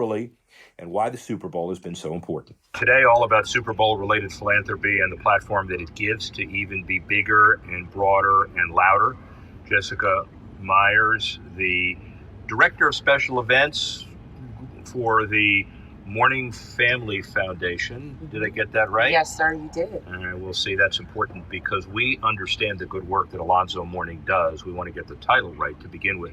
and why the Super Bowl has been so important. Today, all about Super Bowl-related philanthropy and the platform that it gives to even be bigger and broader and louder. Jessica Myers, the Director of Special Events for the Mourning Family Foundation. Did I get that right? Yes, sir, you did. And we'll see that's important because we understand the good work that Alonzo Mourning does. We want to get the title right to begin with.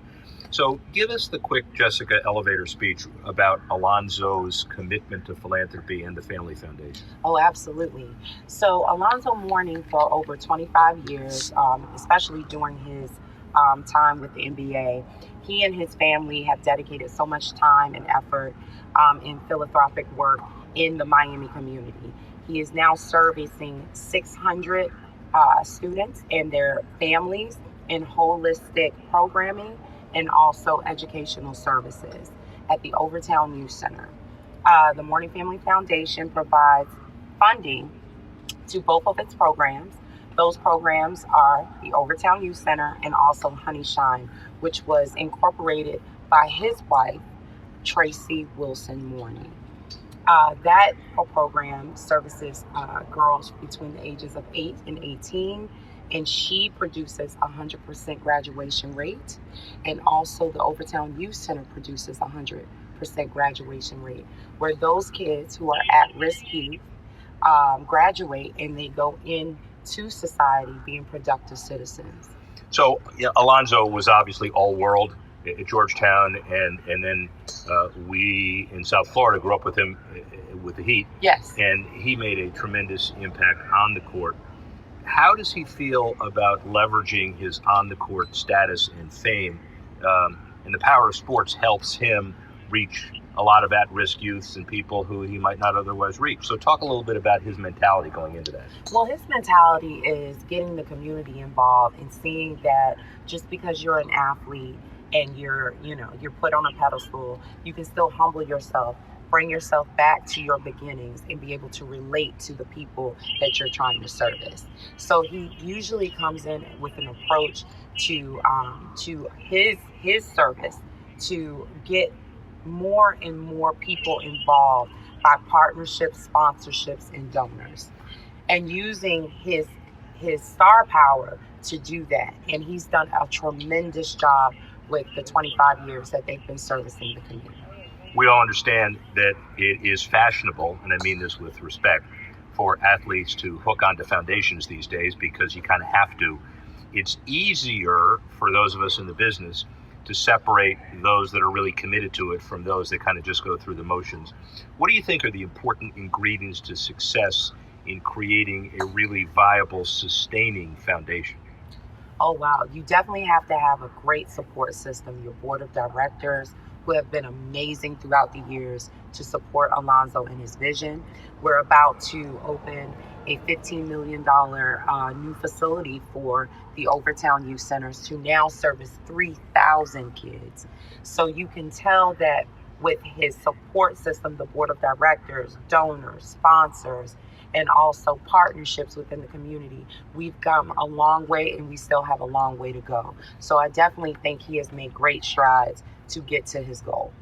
So give us the quick, Jessica, elevator speech about Alonzo's commitment to philanthropy and the Family Foundation. Oh, absolutely. So Alonzo Mourning, for over 25 years, especially during his time with the NBA, he and his family have dedicated so much time and effort in philanthropic work in the Miami community. He is now servicing 600 students and their families in holistic programming and also educational services at the Overtown Youth Center. The Mourning Family Foundation provides funding to both of its programs. Those programs are the Overtown Youth Center and also Honey Shine, which was incorporated by his wife, Tracy Wilson Mourning. That program services girls between the ages of 8 and 18, and she produces 100% graduation rate. And also the Overtown Youth Center produces 100% graduation rate, where those kids who are at-risk youth graduate and they go into society being productive citizens. So Alonzo was obviously all-world at Georgetown, and then we in South Florida grew up with him with the Heat. Yes. And he made a tremendous impact on the court. How does he feel about leveraging his on-the-court status and fame? And the power of sports helps him reach a lot of at-risk youths and people who he might not otherwise reach. So talk a little bit about his mentality going into that. Well, his mentality is getting the community involved and seeing that just because you're an athlete and you're put on a pedestal, you can still humble yourself, bring yourself back to your beginnings and be able to relate to the people that you're trying to service. So he usually comes in with an approach to his service to get more and more people involved by partnerships, sponsorships, and donors, and using his star power to do that. And he's done a tremendous job with the 25 years that they've been servicing the community. We all understand that it is fashionable, and I mean this with respect, for athletes to hook onto foundations these days because you kind of have to. It's easier for those of us in the business to separate those that are really committed to it from those that kind of just go through the motions. What do you think are the important ingredients to success in creating a really viable, sustaining foundation? Oh, wow. You definitely have to have a great support system. Your board of directors, who have been amazing throughout the years to support Alonzo and his vision. We're about to open a $15 million new facility for the Overtown Youth Centers to now service 3,000 kids. So you can tell that with his support system, the board of directors, donors, sponsors, and also partnerships within the community, we've come a long way and we still have a long way to go. So I definitely think he has made great strides to get to his goal.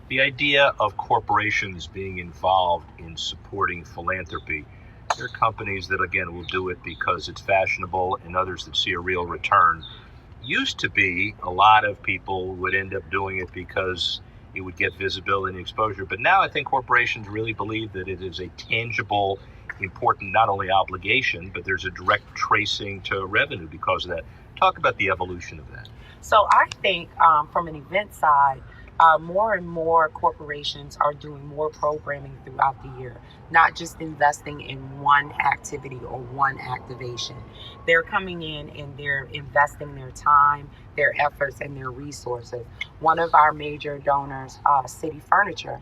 The idea of corporations being involved in supporting philanthropy, there are companies that, again, will do it because it's fashionable and others that see a real return. Used to be a lot of people would end up doing it because it would get visibility and exposure. But now I think corporations really believe that it is a tangible, important, not only obligation, but there's a direct tracing to revenue because of that. Talk about the evolution of that. So I think from an event side, more and more corporations are doing more programming throughout the year, not just investing in one activity or one activation. They're coming in and they're investing their time, their efforts, and their resources. One of our major donors, City Furniture,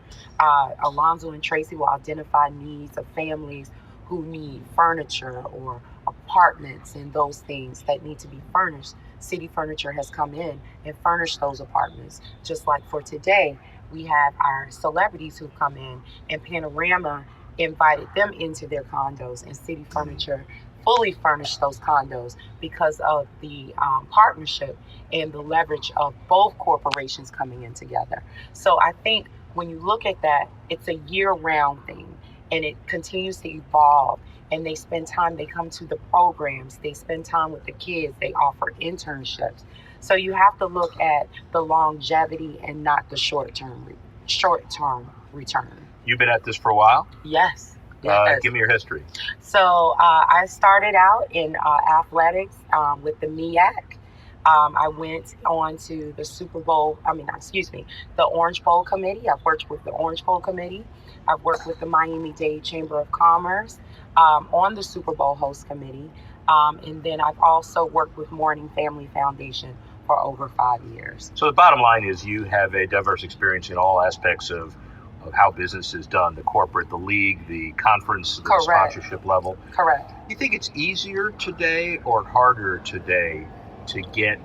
Alonzo and Tracy will identify needs of families who need furniture or apartments and those things that need to be furnished. City Furniture has come in and furnished those apartments. Just like for today, we have our celebrities who've come in, and Panorama invited them into their condos, and City Furniture fully furnished those condos because of the partnership and the leverage of both corporations coming in together. So I think when you look at that, it's a year-round thing, and it continues to evolve. And they spend time, they come to the programs, they spend time with the kids, they offer internships. So you have to look at the longevity and not the short-term return. You've been at this for a while? Yes. Yes. Give me your history. So I started out in athletics with the MEAC. I went on to the the Orange Bowl Committee. I've worked with the Orange Bowl Committee. I've worked with the Miami-Dade Chamber of Commerce on the Super Bowl host committee. And then I've also worked with Mourning Family Foundation for over 5 years. So the bottom line is you have a diverse experience in all aspects of how business is done, the corporate, the league, the conference, the Correct. sponsorship level. Correct. You think it's easier today or harder today to get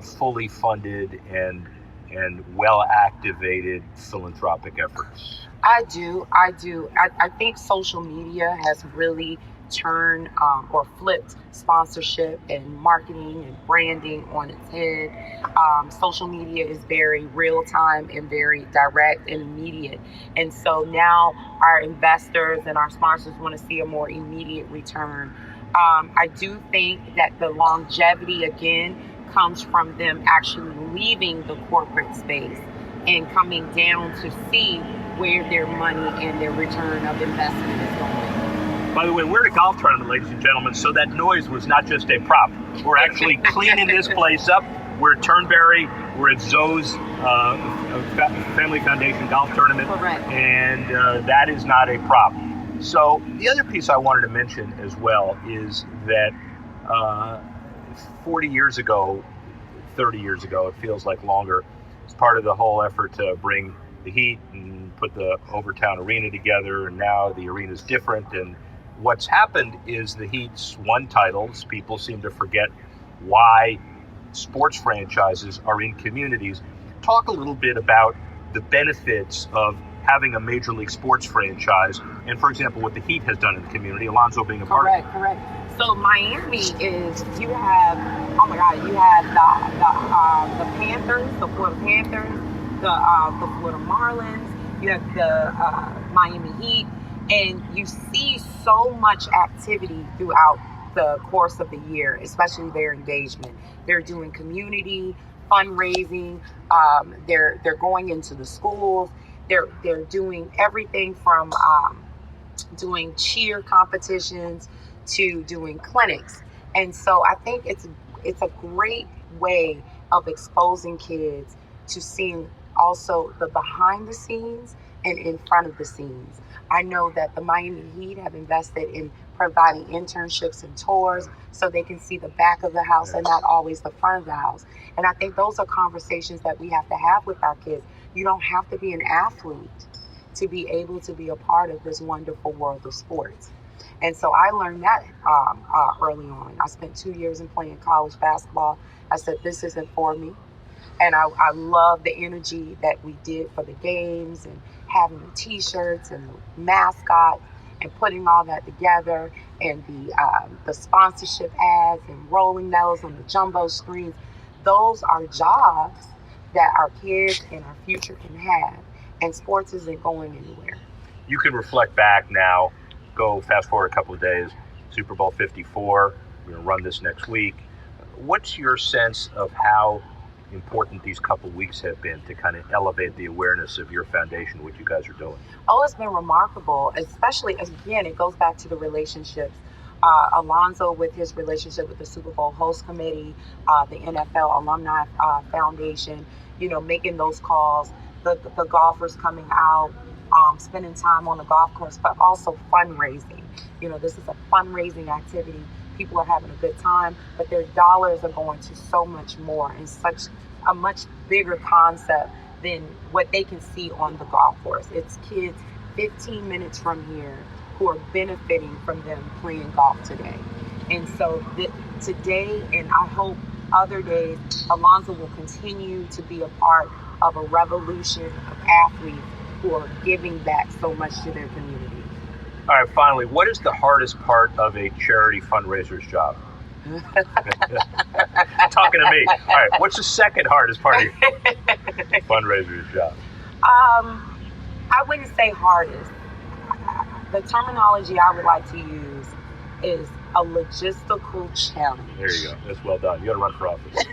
fully funded and well-activated philanthropic efforts? I do. I think social media has really turned or flipped sponsorship and marketing and branding on its head. Social media is very real time and very direct and immediate. And so now our investors and our sponsors want to see a more immediate return. I do think that the longevity, again, comes from them actually leaving the corporate space and coming down to see where their money and their return of investment is going. By the way, we're at a golf tournament, ladies and gentlemen, so that noise was not just a prop. We're actually cleaning this place up. We're at Turnberry. We're at Zoe's Family Foundation golf tournament. Correct. And that is not a prop. So the other piece I wanted to mention as well is that 40 years ago, 30 years ago, it feels like longer, it's part of the whole effort to bring the Heat and put the Overtown Arena together, and now the arena's different. And what's happened is the Heat's won titles. People seem to forget why sports franchises are in communities. Talk a little bit about the benefits of having a major league sports franchise, and for example, what the Heat has done in the community, Alonzo being a part of it. Correct. So Miami is, you have the Panthers, the Florida Panthers, the Florida Marlins, you have the Miami Heat, and you see so much activity throughout the course of the year, especially their engagement. They're doing community fundraising. They're going into the schools. They're doing everything from doing cheer competitions to doing clinics. And so I think it's a great way of exposing kids to seeing also the behind the scenes and in front of the scenes. I know that the Miami Heat have invested in providing internships and tours so they can see the back of the house and not always the front of the house. And I think those are conversations that we have to have with our kids. You don't have to be an athlete to be able to be a part of this wonderful world of sports. And so I learned that early on. I spent 2 years in playing college basketball. I said, this isn't for me. And I love the energy that we did for the games and having the T-shirts and the mascot and putting all that together and the sponsorship ads and rolling those on the jumbo screens. Those are jobs that our kids and our future can have. And sports isn't going anywhere. You can reflect back now, go fast forward a couple of days, Super Bowl 54, we're going to run this next week. What's your sense of how important these couple of weeks have been to kind of elevate the awareness of your foundation, what you guys are doing? Oh, it's been remarkable, especially, again, it goes back to the relationships. Alonzo with his relationship with the Super Bowl host committee, the NFL Alumni Foundation, making those calls, the golfers coming out, spending time on the golf course, but also fundraising. This is a fundraising activity. People are having a good time, but their dollars are going to so much more and such a much bigger concept than what they can see on the golf course. It's kids 15 minutes from here who are benefiting from them playing golf today. And so today, and I hope other days, Alonzo will continue to be a part of a revolution of athletes who are giving back so much to their community. All right, finally, what is the hardest part of a charity fundraiser's job? Talking to me. All right, what's the second hardest part of your fundraiser's job? I wouldn't say hardest. The terminology I would like to use is a logistical challenge. There you go. That's well done. You got to run for office.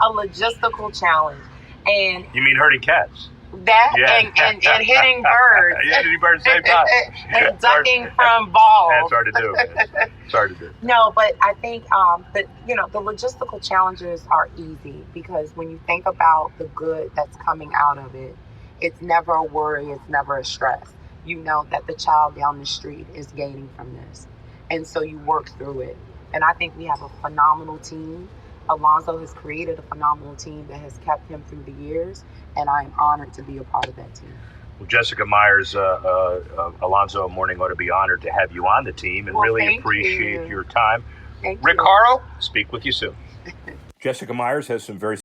A logistical challenge. And you mean herding cats? That and hitting birds. Yeah, hitting birds at the same time. And ducking from balls. That's hard to do, man. It's hard to do. No, but I think that the logistical challenges are easy because when you think about the good that's coming out of it, it's never a worry, it's never a stress. You know that the child down the street is gaining from this. And so you work through it. And I think we have a phenomenal team. Alonzo has created a phenomenal team that has kept him through the years, and I am honored to be a part of that team. Well, Jessica Myers, Alonzo Mourning ought to be honored to have you on the team and really appreciate your time. Thank Rick you. Horrow, speak with you soon. Jessica Myers has some very